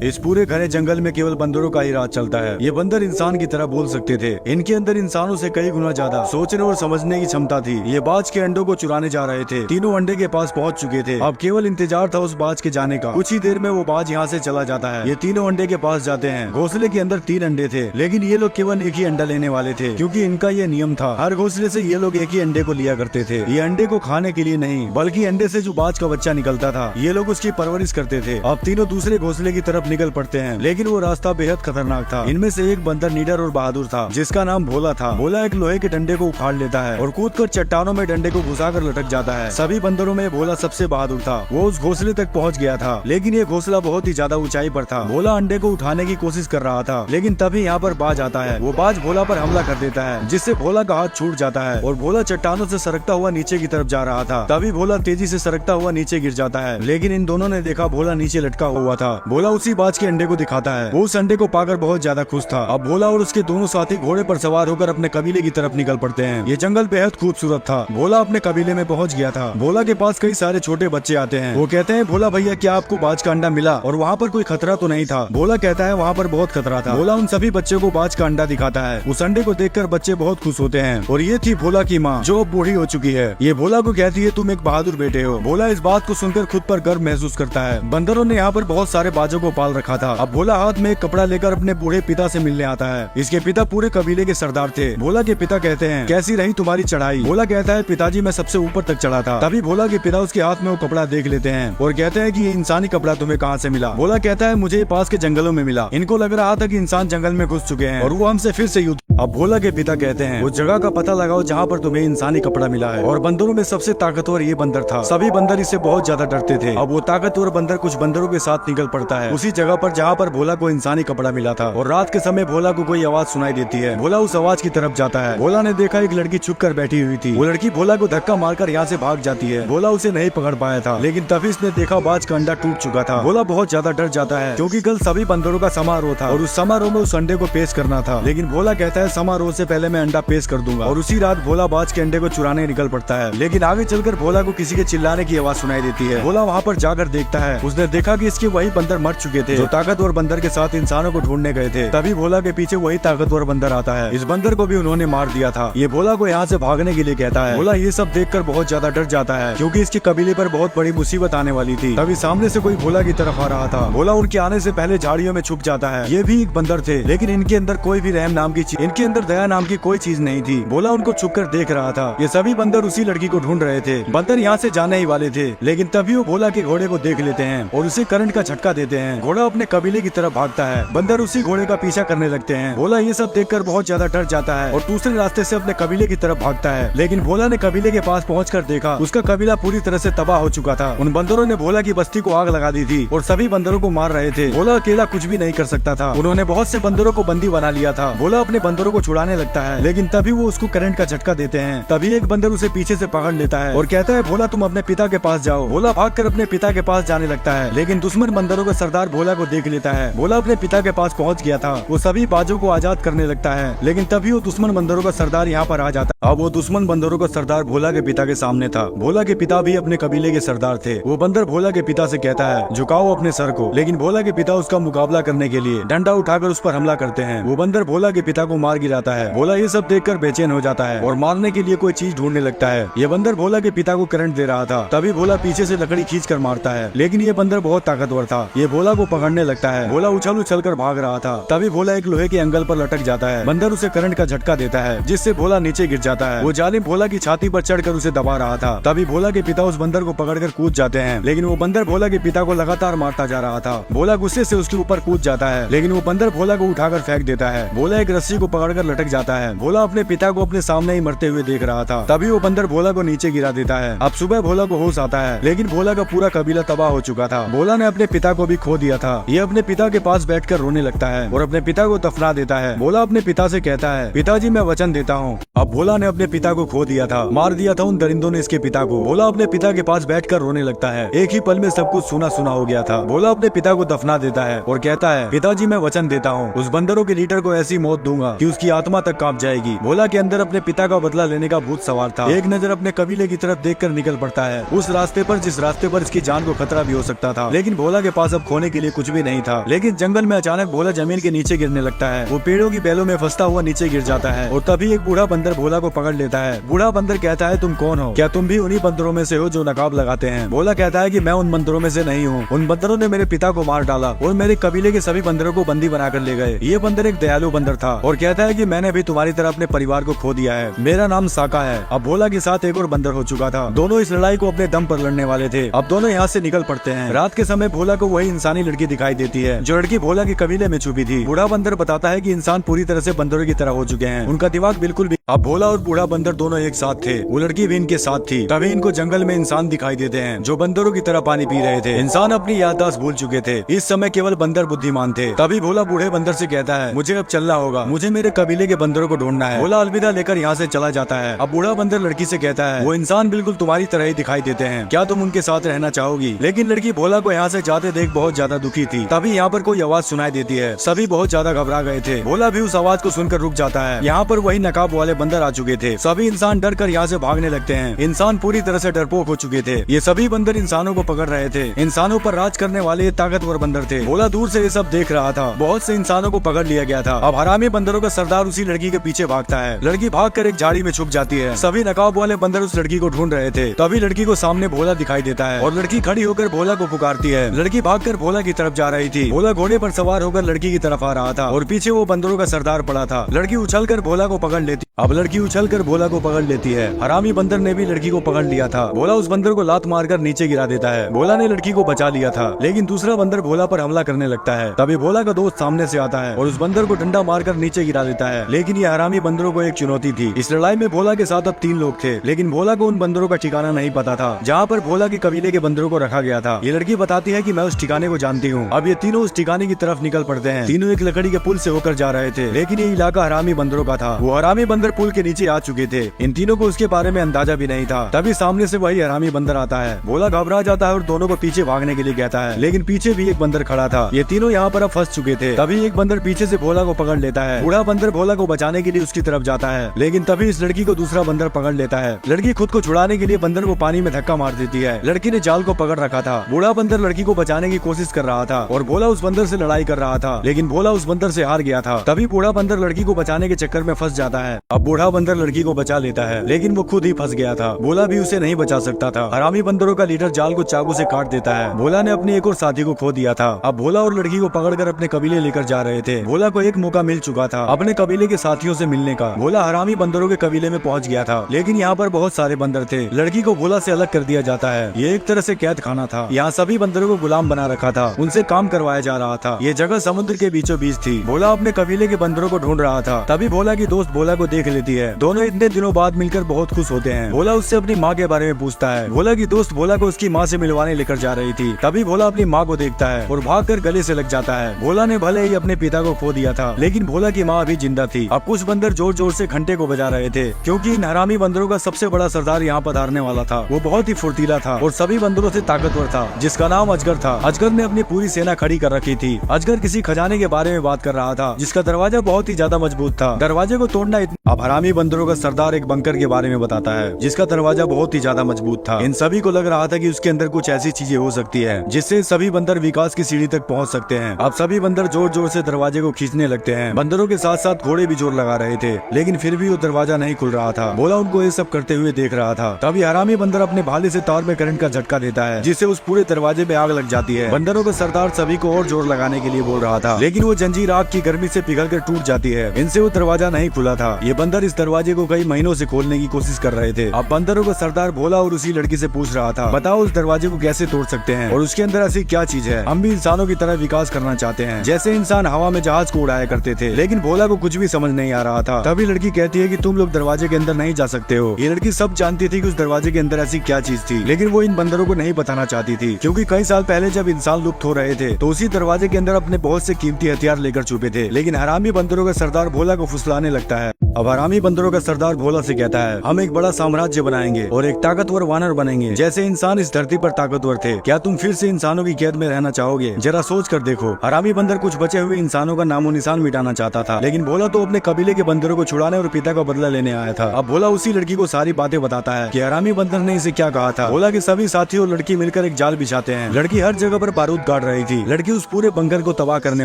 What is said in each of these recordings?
इस पूरे घने जंगल में केवल बंदरों का ही राज चलता है। ये बंदर इंसान की तरह बोल सकते थे। इनके अंदर इंसानों से कई गुना ज्यादा सोचने और समझने की क्षमता थी। ये बाज के अंडों को चुराने जा रहे थे। तीनों अंडे के पास पहुंच चुके थे। अब केवल इंतजार था उस बाज के जाने का। कुछ ही देर में वो बाज यहाँ से चला जाता है। ये तीनों अंडे के पास जाते हैं। घोंसले के अंदर 3 अंडे थे, लेकिन ये लोग केवल एक ही अंडा लेने वाले थे, क्योंकि इनका ये नियम था। हर घोंसले से ये लोग एक ही अंडे को लिया करते थे। ये अंडे को खाने के लिए नहीं, बल्कि अंडे से जो बाज का बच्चा निकलता था, ये लोग उसकी परवरिश करते थे। अब तीनों दूसरे घोंसले की तरफ निकल पड़ते हैं, लेकिन वो रास्ता बेहद खतरनाक था। इनमें से एक बंदर निडर और बहादुर था, जिसका नाम भोला था। भोला एक लोहे के डंडे को उखाड़ लेता है और कूदकर चट्टानों में डंडे को घुसाकर लटक जाता है। सभी बंदरों में भोला सबसे बहादुर था। वो उस घोंसले तक पहुंच गया था, लेकिन ये घोंसला बहुत ही ज्यादा ऊंचाई पर था। भोला अंडे को उठाने की कोशिश कर रहा था, लेकिन तभी यहाँ पर बाज आता है। वो बाज भोला पर हमला कर देता है, जिससे भोला का हाथ छूट जाता है और भोला चट्टानों से सरकता हुआ नीचे की तरफ जा रहा था। तभी भोला तेजी से सरकता हुआ नीचे गिर जाता है, लेकिन इन दोनों ने देखा भोला नीचे लटका हुआ था। भोला उसी बाज के अंडे को दिखाता है। वो उस अंडे को पाकर बहुत ज्यादा खुश था। अब भोला और उसके दोनों साथी घोड़े पर सवार होकर अपने कबीले की तरफ निकल पड़ते हैं। ये जंगल बेहद खूबसूरत था। भोला अपने कबीले में पहुंच गया था। भोला के पास कई सारे छोटे बच्चे आते हैं। वो कहते हैं, भोला भैया, क्या आपको बाज का अंडा मिला और वहाँ पर कोई खतरा तो नहीं था? भोला कहता है, वहाँ पर बहुत खतरा था। भोला उन सभी बच्चों को बाज का अंडा दिखाता है। उस अंडे को देखकर बच्चे बहुत खुश होते हैं। और ये थी भोला की माँ, जो अब बूढ़ी हो चुकी है। ये भोला को कहती है, तुम एक बहादुर बेटे हो। भोला इस बात को सुनकर खुद पर गर्व महसूस करता है। बंदरों ने यहाँ पर बहुत सारे बाजों को पाल रखा था। अब भोला हाथ में एक कपड़ा लेकर अपने बूढ़े पिता से मिलने आता है। इसके पिता पूरे कबीले के सरदार थे। भोला के पिता कहते हैं, कैसी रही तुम्हारी चढ़ाई? भोला कहता है, पिताजी मैं सबसे ऊपर तक चढ़ा था। तभी भोला के पिता उसके हाथ में वो कपड़ा देख लेते हैं और कहते हैं कि ये इंसानी कपड़ा तुम्हें कहाँ से मिला? भोला कहता है, मुझे पास के जंगलों में मिला। इनको लग रहा था कि इंसान जंगल में घुस चुके हैं और वो हमसे फिर से युद्ध। अब भोला के पिता कहते हैं, उस जगह का पता लगाओ जहाँ पर तुम्हें इंसानी कपड़ा मिला है। और बंदरों में सबसे ताकतवर ये बंदर था। सभी बंदर इससे बहुत ज्यादा डरते थे। अब वो ताकतवर बंदर कुछ बंदरों के साथ निकल पड़ता है उसी जगह पर जहाँ पर भोला को इंसानी कपड़ा मिला था। और रात के समय भोला को कोई आवाज सुनाई देती है। भोला उस आवाज की तरफ जाता है। भोला ने देखा एक लड़की छुप कर बैठी हुई थी। वो लड़की भोला को धक्का मारकर यहाँ से भाग जाती है। भोला उसे नहीं पकड़ पाया था, लेकिन तभी इसने देखा बाज का अंडा टूट चुका था। भोला बहुत ज्यादा डर जाता है, क्योंकि कल सभी बंदरों का समारोह था और उस समारोह में उस अंडे को पेश करना था। लेकिन भोला कहता है, समारोह से पहले मैं अंडा पेश कर दूंगा। और उसी रात भोला बाज के अंडे को चुराने निकल पड़ता है। लेकिन आगे चलकर भोला को किसी के चिल्लाने की आवाज सुनाई देती है। भोला वहाँ पर जाकर देखता है। उसने देखा कि इसके वही बंदर मर चुके थे, जो ताकतवर बंदर के साथ इंसानों को ढूंढने गए थे। तभी भोला के पीछे वही ताकतवर बंदर आता है। इस बंदर को भी उन्होंने मार दिया था। ये भोला को यहाँ से भागने के लिए कहता है। भोला ये सब देखकर बहुत ज्यादा डर जाता है, क्योंकि इसके कबीले पर बहुत बड़ी मुसीबत आने वाली थी। तभी सामने से कोई भोला की तरफ आ रहा था। भोला उनके आने से पहले झाड़ियों में छुप जाता है। ये भी एक बंदर थे, लेकिन इनके अंदर कोई भी रहम नाम की चीज, इनके अंदर दया नाम की कोई चीज नहीं थी। भोला उनको छुपकर देख रहा था। ये सभी बंदर उसी लड़की को ढूंढ रहे थे। बंदर यहाँ से जाने ही वाले थे, लेकिन तभी वो भोला के घोड़े को देख लेते हैं और उसे करंट का झटका देते हैं। घोड़ा अपने कबीले की तरफ भागता है। बंदर उसी घोड़े का पीछा करने लगते हैं। भोला ये सब देखकर बहुत ज्यादा डर जाता है और दूसरे रास्ते से अपने कबीले की तरफ भागता है। लेकिन भोला ने कबीले के पास पहुंचकर देखा, उसका कबीला पूरी तरह से तबाह हो चुका था। उन बंदरों ने भोला की बस्ती को आग लगा दी थी और सभी बंदरों को मार रहे थे। भोला अकेला कुछ भी नहीं कर सकता था। उन्होंने बहुत से बंदरों को बंदी बना लिया था। भोला अपने बंदरों को छुड़ाने लगता है, लेकिन तभी वो उसको करंट का झटका देते हैं। तभी एक बंदर उसे पीछे से पकड़ लेता है और कहता है, भोला तुम अपने पिता के पास जाओ। भोला भागकर अपने पिता के पास जाने लगता है, लेकिन दुश्मन बंदरों का सरदार भोला को देख लेता है। भोला अपने पिता के पास पहुंच गया था। वो सभी बाजों को आजाद करने लगता है, लेकिन तभी वो दुश्मन बंदरों का सरदार यहाँ पर आ जाता है। अब वो दुश्मन बंदरों का सरदार भोला के पिता के सामने था। भोला के पिता भी अपने कबीले के सरदार थे। वो बंदर भोला के पिता से कहता है, झुकाओ अपने सर को। लेकिन भोला के पिता उसका मुकाबला करने के लिए डंडा उठाकर उस पर हमला करते हैं। वो बंदर भोला के पिता को मार गिराता है। भोला ये सब देखकर बेचैन हो जाता है और मारने के लिए कोई चीज ढूंढने लगता है। ये बंदर भोला के पिता को करंट दे रहा था। तभी भोला पीछे से लकड़ी खींच कर मारता है, लेकिन ये बंदर बहुत ताकतवर था। ये भोला को पकड़ने लगता है। भोला उछल उछल कर भाग रहा था। तभी भोला एक लोहे के एंगल पर लटक जाता है। बंदर उसे करंट का झटका देता है, जिससे भोला नीचे गिर जाता है। वो जालिम भोला की छाती पर चढ़कर उसे दबा रहा था। तभी भोला के पिता उस बंदर को पकड़कर कूद जाते हैं, लेकिन वो बंदर भोला के पिता को लगातार मारता जा रहा था। भोला गुस्से से उसके ऊपर कूद जाता है, लेकिन वो बंदर भोला को उठाकर फेंक देता है। भोला एक रस्सी को पकड़कर लटक जाता है। भोला अपने पिता को अपने सामने ही मरते हुए देख रहा था। तभी वो बंदर भोला को नीचे गिरा देता है। अब सुबह भोला को होश आता है, लेकिन भोला का पूरा कबीला तबाह हो चुका था। भोला ने अपने पिता को भी खो दिया था। ये अपने पिता के पास बैठकर रोने लगता है और अपने पिता को दफना देता है। भोला अपने पिता से कहता है, पिताजी मैं वचन देता हूँ, अब भोला ने अपने पिता को खो दिया था, मार दिया था उन दरिंदों ने इसके पिता को। भोला अपने पिता के पास बैठकर रोने लगता है। एक ही पल में सब कुछ सुना सुना हो गया था। भोला अपने पिता को दफना देता है और कहता है, पिताजी मैं वचन देता हूँ, उस बंदरों के लीडर को ऐसी मौत दूंगा कि उसकी आत्मा तक कांप जाएगी। भोला के अंदर अपने पिता का बदला लेने का भूत सवार था। एक नजर अपने कबीले की तरफ देखकर निकल पड़ता है, उस रास्ते पर जिस रास्ते पर इसकी जान को खतरा भी हो सकता था। लेकिन भोला के पास अब खोने के लिए कुछ भी नहीं था। लेकिन जंगल में अचानक भोला जमीन के नीचे गिरने लगता है। वो पेड़ों की बेलों में फंसता हुआ नीचे गिर जाता है और तभी एक बूढ़ा बंदर भोला को पकड़ लेता है। बूढ़ा बंदर कहता है, तुम कौन हो? क्या तुम भी उन्हीं बंदरों में से हो जो नकाब लगाते हैं? भोला कहता है कि मैं उन बंदरों में से नहीं हूँ। उन बंदरों ने मेरे पिता को मार डाला और मेरे कबीले के सभी बंदरों को बंदी बनाकर ले गए। ये बंदर एक दयालु बंदर था और कहता है कि मैंने भी तुम्हारी तरह अपने परिवार को खो दिया है। मेरा नाम साका है। अब भोला के साथ एक और बंदर हो चुका था। दोनों इस लड़ाई को अपने दम पर लड़ने वाले थे। अब दोनों यहाँ से निकल पड़ते हैं। रात के समय भोला को वही इंसानी लड़की दिखाई देती है जो लड़की भोला के कबीले में छुपी थी। बूढ़ा बंदर बताता है कि इंसान पूरी तरह से बंदरों की तरह हो चुके हैं, उनका दिमाग बिल्कुल भी। अब भोला और बूढ़ा बंदर दोनों एक साथ थे। वो लड़की भी इनके साथ थी। तभी इनको जंगल में इंसान दिखाई देते हैं जो बंदरों की तरह पानी पी रहे थे। इंसान अपनी याददाश्त भूल चुके थे। इस समय केवल बंदर बुद्धिमान थे। तभी भोला बूढ़े बंदर से कहता है, मुझे अब चलना होगा, मुझे मेरे कबीले के बंदरों को ढूंढना है। भोला अलविदा लेकर यहाँ से चला जाता है। अब बूढ़ा बंदर लड़की से कहता है, वो इंसान बिल्कुल तुम्हारी तरह ही दिखाई देते हैं, क्या तुम उनके साथ रहना चाहोगी? लेकिन लड़की भोला को यहाँ से जाते देख बहुत ज्यादा दुखी थी। तभी यहाँ पर कोई आवाज सुनाई देती है। सभी बहुत ज्यादा घबरा गए थे। भोला भी उस आवाज को सुनकर रुक जाता है। यहाँ पर वही नकाब वाले बंदर आ चुके थे। सभी इंसान डर कर यहाँ से भागने लगते हैं। इंसान पूरी तरह से डरपोक हो चुके थे। ये सभी बंदर इंसानों को पकड़ रहे थे। इंसानों पर राज करने वाले ये ताकतवर बंदर थे। भोला दूर से ये सब देख रहा था। बहुत से इंसानों को पकड़ लिया गया था। अब हरामी बंदरों का सरदार उसी लड़की के पीछे भागता है। लड़की भागकर एक झाड़ी में छुप जाती है। सभी नकाब वाले बंदर उस लड़की को ढूंढ रहे थे। तभी लड़की को सामने भोला दिखाई देता है और लड़की खड़ी होकर भोला को पुकारती है। लड़की भागकर भोला की तरफ जा रही थी। भोला घोड़े पर सवार होकर लड़की की तरफ आ रहा था और पीछे वो बंदरों का सरदार पड़ा था। लड़की उछलकर भोला को पकड़ लेती। अब लड़की उछलकर भोला को पकड़ लेती है। हरामी बंदर ने भी लड़की को पकड़ लिया था। भोला उस बंदर को लात मारकर नीचे गिरा देता है। भोला ने लड़की को बचा लिया था, लेकिन दूसरा बंदर भोला पर हमला करने लगता है। तभी भोला का दोस्त सामने से आता है और उस बंदर को डंडा मारकर नीचे गिरा देता है। लेकिन ये हरामी बंदरों को एक चुनौती थी। इस लड़ाई में भोला के साथ अब 3 लोग थे, लेकिन भोला को उन बंदरों का ठिकाना नहीं पता था जहाँ पर भोला के कबीले के बंदरों को रखा गया था। ये लड़की बताती है कि मैं उस ठिकाने को जानती हूँ। अब ये तीनों उस ठिकाने की तरफ निकल पड़ते हैं। तीनों एक लकड़ी के पुल से होकर जा रहे थे, लेकिन ये इलाका हरामी बंदरों का था। वो हरामी बंदर पुल के नीचे आ चुके थे। इन तीनों को उसके बारे में अंदाजा भी नहीं था। तभी सामने से वही हरामी बंदर आता है। भोला घबरा जाता है और दोनों को पीछे भागने के लिए कहता है, लेकिन पीछे भी एक बंदर खड़ा था। ये तीनों यहाँ पर अब फंस चुके थे। तभी एक बंदर पीछे से भोला को पकड़ लेता है। बूढ़ा बंदर भोला को बचाने के लिए उसकी तरफ जाता है, लेकिन तभी इस लड़की को दूसरा बंदर पकड़ लेता है। लड़की खुद को छुड़ाने के लिए बंदर को पानी में धक्का मार देती है। लड़की ने जाल को पकड़ रखा था। बूढ़ा बंदर लड़की को बचाने की कोशिश कर रहा था और भोला उस बंदर से लड़ाई कर रहा था, लेकिन भोला उस बंदर से हार गया था। तभी बूढ़ा बंदर लड़की को बचाने के चक्कर में फंस जाता है। अब बूढ़ा बंदर लड़की को बचा लेता है, लेकिन वो खुद ही फंस गया था। भोला भी उसे नहीं बचा सकता था। हरामी बंदरों का लीडर जाल को चाकू से काट देता है। भोला ने अपने एक और साथी को खो दिया था। अब भोला और लड़की को पकड़कर अपने कबीले लेकर जा रहे थे। भोला को एक मौका मिल चुका था अपने कबीले के साथियों से मिलने का। भोला हरामी बंदरों के कबीले में पहुंच गया था, लेकिन यहाँ पर बहुत सारे बंदर थे। लड़की को भोला से अलग कर दिया जाता है। ये एक तरह से कैद खाना था। यहाँ सभी बंदरों को गुलाम बना रखा था, उनसे काम करवाया जा रहा था। ये जगह समुद्र के बीचों बीच थी। भोला अपने कबीले के बंदरों को ढूंढ रहा था। तभी भोला की दोस्त भोला को देख लेती है। दोनों इतने दिनों बाद मिलकर बहुत खुश होते हैं। भोला उससे अपनी माँ के बारे में पूछता है। भोला की दोस्त भोला को उसकी माँ से मिलवाने लेकर जा रही थी। तभी भोला अपनी माँ को देखता है और भागकर गले से लग जाता है। भोला ने भले ही अपने पिता को खो दिया था, लेकिन भोला की माँ अभी जिंदा थी। अब कुछ बंदर जोर जोर से घंटे को बजा रहे थे, क्योंकि इन हरामी बंदरों का सबसे बड़ा सरदार यहाँ पधारने वाला था। वो बहुत ही फुर्तीला था और सभी बंदरों से ताकतवर था, जिसका नाम अजगर था। अजगर ने अपनी पूरी सेना खड़ी कर रखी थी। अजगर किसी खजाने के बारे में बात कर रहा था, जिसका दरवाजा बहुत ही ज्यादा मजबूत था। दरवाजे को तोड़ना अब हरामी बंदरों का सरदार एक बंकर के बारे में बताता है, जिसका दरवाजा बहुत ही ज्यादा मजबूत था। इन सभी को लग रहा था कि उसके अंदर कुछ ऐसी चीजें हो सकती है जिससे सभी बंदर विकास की सीढ़ी तक पहुंच सकते हैं। अब सभी बंदर जोर जोर से दरवाजे को खींचने लगते हैं। बंदरों के साथ साथ घोड़े भी जोर लगा रहे थे, लेकिन फिर भी वो दरवाजा नहीं खुल रहा था। भोला उनको ये सब करते हुए देख रहा था। तभी हरामी बंदर अपने भाले से तार में करंट का झटका देता है, जिससे उस पूरे दरवाजे में आग लग जाती है। बंदरों का सरदार सभी को और जोर लगाने के लिए बोल रहा था, लेकिन वो जंजीर आग की गर्मी से पिघलकर टूट जाती है। इनसे वो दरवाजा नहीं खुला था। ये बंदर इस दरवाजे को कई महीनों से खोलने की कोशिश कर रहे थे। अब बंदरों का सरदार भोला और उसी लड़की से पूछ रहा था, बताओ उस दरवाजे को कैसे तोड़ सकते हैं और उसके अंदर ऐसी क्या चीज है। हम भी इंसानों की तरह विकास करना चाहते हैं, जैसे इंसान हवा में जहाज को उड़ाया करते थे। लेकिन भोला को कुछ भी समझ नहीं आ रहा था। तभी लड़की कहती है कि तुम लोग दरवाजे के अंदर नहीं जा सकते हो। ये लड़की सब जानती थी कि उस दरवाजे के अंदर ऐसी क्या चीज थी, लेकिन वो इन बंदरों को नहीं बताना चाहती थी, क्योंकि कई साल पहले जब इंसान लुप्त हो रहे थे तो उसी दरवाजे के अंदर अपने बहुत से कीमती हथियार लेकर छुपे थे। लेकिन हरामी बंदरों का सरदार भोला को फुसलाने लगता है। अब हरामी बंदरों का सरदार भोला से कहता है, हम एक बड़ा साम्राज्य बनाएंगे और एक ताकतवर वानर बनेंगे। जैसे इंसान इस धरती पर ताकतवर थे, क्या तुम फिर से इंसानों की कैद में रहना चाहोगे? जरा सोच कर देखो। हरामी बंदर कुछ बचे हुए इंसानों का नामो निशान मिटाना चाहता था, लेकिन भोला तो अपने कबीले के बंदरों को छुड़ाने और पिता का बदला लेने आया था। अब भोला उसी लड़की को सारी बातें बताता है कि हरामी बंदर ने इसे क्या कहा था। भोला के सभी साथी और लड़की मिलकर एक जाल बिछाते हैं। लड़की हर जगह पर बारूद काट रही थी। लड़की उस पूरे बंकर को तबाह करने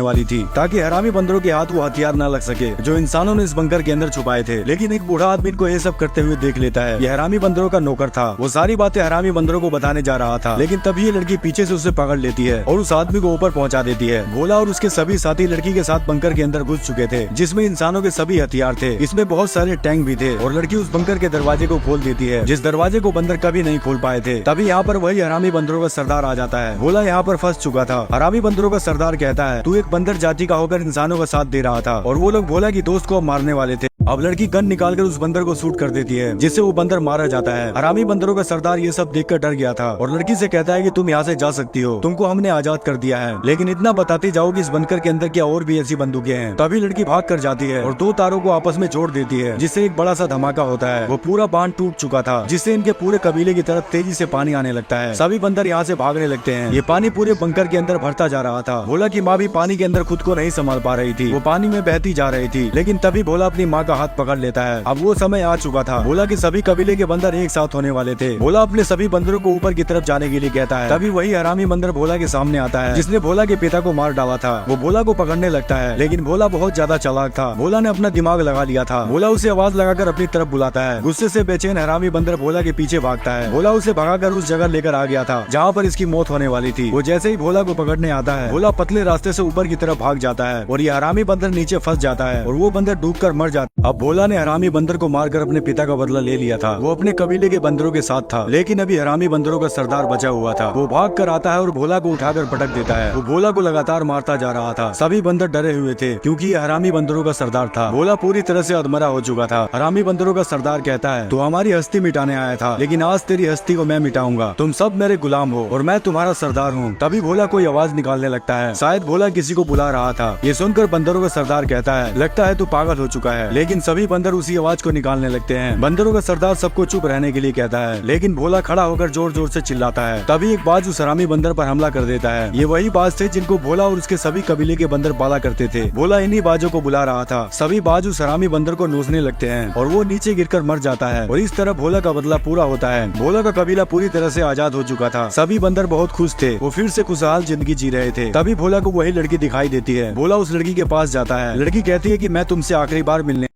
वाली थी, ताकि हरामी बंदरों के हाथ वो हथियार न लग सके जो इंसानों ने इस बंकर के अंदर छुपाए थे। लेकिन एक बूढ़ा आदमी को ये सब करते हुए देख लेता है। ये हरामी बंदरों का नौकर था। वो सारी बातें हरामी बंदरों को बताने जा रहा था, लेकिन तभी ये लड़की पीछे से उसे पकड़ लेती है और उस आदमी को ऊपर पहुंचा देती है। भोला और उसके सभी साथी लड़की के साथ बंकर के अंदर घुस चुके थे, जिसमें इंसानों के सभी हथियार थे। इसमें बहुत सारे टैंक भी थे और लड़की उस बंकर के दरवाजे को खोल देती है, जिस दरवाजे को बंदर कभी नहीं खोल पाए थे। तभी यहाँ पर वही हरामी बंदरों का सरदार आ जाता है। भोला यहाँ पर फंस चुका था। हरामी बंदरों का सरदार कहता है, तू एक बंदर जाति का होकर इंसानों का साथ दे रहा था और वो लोग भोला की दोस्त को मारने वाले थे। अब लड़की गन निकालकर उस बंदर को शूट कर देती है, जिससे वो बंदर मारा जाता है। हरामी बंदरों का सरदार ये सब देखकर डर गया था और लड़की से कहता है कि तुम यहाँ से जा सकती हो, तुमको हमने आजाद कर दिया है, लेकिन इतना बताते जाओ कि इस बंकर के अंदर क्या और भी ऐसी बंदूकें हैं। तभी लड़की भाग कर जाती है और दो तारों को आपस में जोड़ देती है, जिससे एक बड़ा सा धमाका होता है। वो पूरा बांध टूट चुका था, जिससे इनके पूरे कबीले की तरफ तेजी से पानी आने लगता है। सभी बंदर यहाँ से भागने लगते हैं। ये पानी पूरे बंकर के अंदर भरता जा रहा था। भोला की माँ भी पानी के अंदर खुद को नहीं संभाल पा रही थी। वो पानी में बहती जा रही थी, लेकिन तभी भोला अपनी माँ का हाथ पकड़ लेता है। अब वो समय आ चुका था। भोला के सभी कबीले के बंदर एक साथ होने वाले थे। भोला अपने सभी बंदरों को ऊपर की तरफ जाने के लिए कहता है। तभी वही हरामी बंदर भोला के सामने आता है, जिसने भोला के पिता को मार डाला था। वो भोला को पकड़ने लगता है, लेकिन भोला बहुत ज्यादा चालाक था। भोला ने अपना दिमाग लगा लिया था। भोला उसे आवाज लगाकर अपनी तरफ बुलाता है। गुस्से से बेचैन हरामी बंदर भोला के पीछे भागता है। भोला उसे भगाकर उस जगह लेकर आ गया था जहाँ पर इसकी मौत होने वाली थी। वो जैसे ही भोला को पकड़ने आता है, भोला पतले रास्ते से ऊपर की तरफ भाग जाता है और ये हरामी बंदर नीचे फंस जाता है और वो बंदर डूबकर मर जाता। अब भोला ने हरामी बंदर को मारकर अपने पिता का बदला ले लिया था। वो अपने कबीले के बंदरों के साथ था, लेकिन अभी हरामी बंदरों का सरदार बचा हुआ था। वो भाग कर आता है और भोला को उठाकर पटक देता है। वो भोला को लगातार मारता जा रहा था। सभी बंदर डरे हुए थे, क्योंकि ये हरामी बंदरों का सरदार था। भोला पूरी तरह से अधमरा हो चुका था। हरामी बंदरों का सरदार कहता है, तू हमारी हस्ती मिटाने आया था, लेकिन आज तेरी हस्ती को मैं मिटाऊंगा। तुम सब मेरे गुलाम हो और मैं तुम्हारा सरदार हूँ। तभी भोला कोई आवाज निकालने लगता है। शायद भोला किसी को बुला रहा था। ये सुनकर बंदरों का सरदार कहता है, लगता है तू पागल हो चुका है। लेकिन सभी बंदर उसी आवाज को निकालने लगते हैं। बंदरों का सरदार सबको चुप रहने के लिए कहता है, लेकिन भोला खड़ा होकर जोर जोर से चिल्लाता है। तभी एक बाज उस हरामी बंदर पर हमला कर देता है। ये वही बाज थे जिनको भोला और उसके सभी कबीले के बंदर पाला करते थे। भोला इन्हीं बाजों को बुला रहा था। सभी बाज उस हरामी बंदर को नोचने लगते हैं और वो नीचे गिरकर मर जाता है और इस तरह भोला का बदला पूरा होता है। भोला का कबीला पूरी तरह से आजाद हो चुका था। सभी बंदर बहुत खुश थे। वो फिर से खुशहाल जिंदगी जी रहे थे। तभी भोला को वही लड़की दिखाई देती है। भोला उस लड़की के पास जाता है। लड़की कहती है कि मैं तुमसे आखिरी बार मिलने